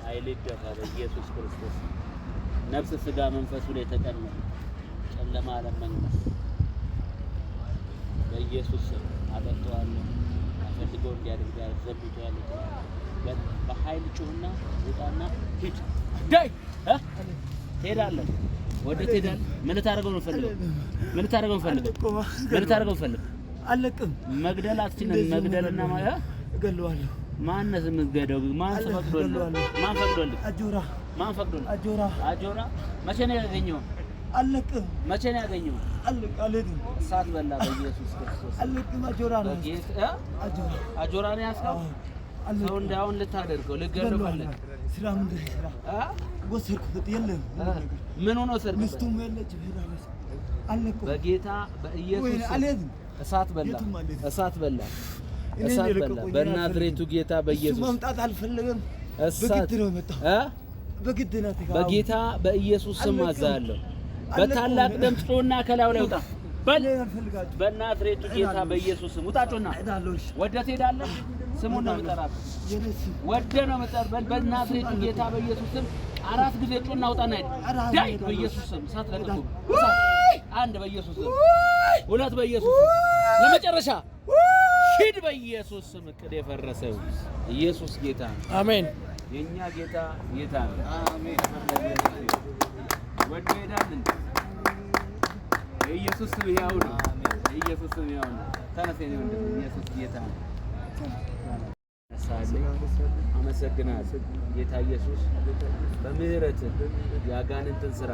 አይልደፋ በኢየሱስ ክርስቶስ ነፍስ ስጋ መንፈሱ ላይ ተቀመጠ ጨለማ ለመንፈስ በኢየሱስ ስም አጠጣዋለሁ አፈልገው እንዲያደርግ ያዘልቶ ያለው በኃይል ጩህና ውጣና ሂድ ዳይ ትሄዳለህ ወደ ትሄዳለህ ምን ታደርገው ነው ፈልገው ምን ታደርገው ፈልገው አለቅም መግደል አትችልም መግደልና ማለት እገለዋለሁ ማንነስ ምትገደው ማን ፈቅዶልህ ማን ፈቅዶልህ አጆራ መቼ ነው ያገኘው አለቅም መቼ ነው ያገኘው አለቅም እሳት በላ በኢየሱስ ክርስቶስ አለቅም አጆራ ነው አጆራ ነው ያስቀው ሰው እንዳውን ልታደርገው ልገደው ፈለግ ስራ ምንድን ስራ ወሰርኩት የለም ምን ሆኖ ሰርኩት ሚስቱም የለች ቢራለች አለቅም በጌታ በኢየሱስ እሳት በላ በናዝሬቱ ጌታ በኢየሱስ መምጣት አልፈለገም በግድ ነው የመጣው በግድ ነው በጌታ በኢየሱስ ስም አዛለሁ በታላቅ ድምፅ ጮና ከላዩ ላይ ውጣ በናዝሬቱ ጌታ በኢየሱስ ስም ውጣ ወደ ትሄዳለህ ስሙን ነው የምጠራበት ወደ ነው የምጠራበት በናዝሬቱ ጌታ በኢየሱስ ስም አራት ጊዜ ጮና ውጣና ዳይ በኢየሱስ ስም እሳት ለቅቁ አንድ በኢየሱስ ስም ሁለት በኢየሱስ ስም ለመጨረሻ ሂድ በኢየሱስ ስም እቅድ የፈረሰው ኢየሱስ ጌታ አሜን የኛ ጌታ ነው አሜን ወደ ሄዳልን ኢየሱስ ስም ያው ነው ኢየሱስ ስም ያው ነው ተነስተን ወንድም ኢየሱስ ጌታ ነው አመሰግናለሁ ጌታ ኢየሱስ በምህረት ያጋንንትን ስራ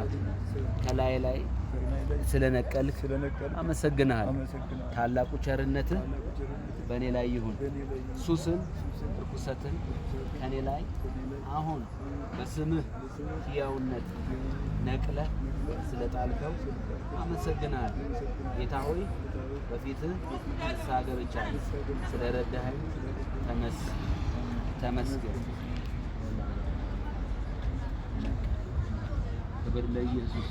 ከላይ ላይ ስለነቀልክ አመሰግናለሁ ታላቁ ቸርነት በእኔ ላይ ይሁን ሱስን ርኩሰትን ከኔ ላይ አሁን በስምህ ሕያውነት ነቅለህ ስለጣልከው አመሰግናለሁ ጌታ ሆይ በፊትህ ንስሐ ገብቻለሁ ስለረዳኸኝ ተመስገን ክብር ለኢየሱስ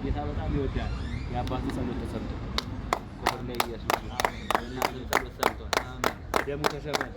ጌታ በጣም ይወዳል የአባቱ ጸሎት ተሰምቶ ክብር ለኢየሱስ እናንተ ጸሎት ሰምቶ አሜን ደሙ ተሸፈነ